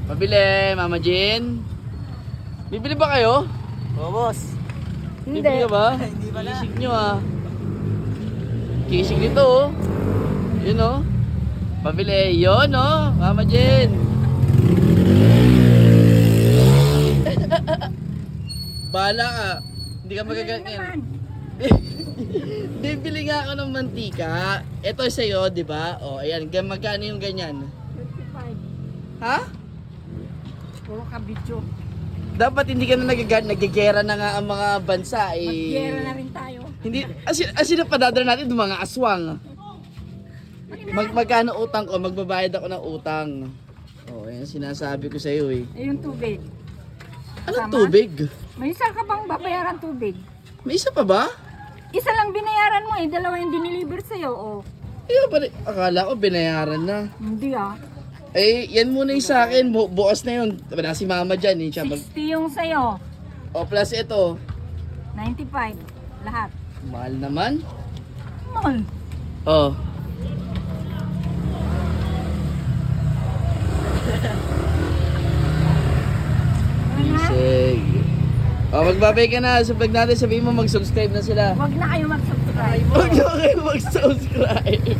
Pabili, Mama Jean. Bibili ba kayo? Oo, boss. Bibili ka ba? Hindi pala. Kisig nyo ah. Kisig nito oh. Yun oh. Pabili. Yun oh. Mama Jean. Bahala ka. Hindi ka magaganyan. Bibili nga ako ng mantika. Ito sa'yo, di ba? O, ayan. Magkano yung ganyan? 55. Ha? Puro ka video. Dapat hindi ka na nagigera na nga ang mga bansa eh. Mag-gera na rin tayo. Hindi, asin na padadala natin yung mga aswang. Magkano utang ko? Magbabayad ako ng utang. O, ayan sinasabi ko sa'yo eh. Eh, yung tubig. Anong Sama? tubig? May isa ka bang babayaran tubig? May isa pa ba? Isa lang binayaran mo eh. Dalawa yung diniliver sa'yo. Oh. Ayun pa rin. Akala ko binayaran na. Hindi ah. Eh, yan muna yung sa akin. Bukas na yun. Wala si mama dyan eh. Siya 60 yung sa'yo. O, plus ito. 95. Lahat. Mahal naman. Mahal. Oh. Sige. O, magbabay ka na. Sa vlog natin, sabihin mo mag-subscribe na sila. Huwag na kayo mag-subscribe. Huwag na kayo mag-subscribe.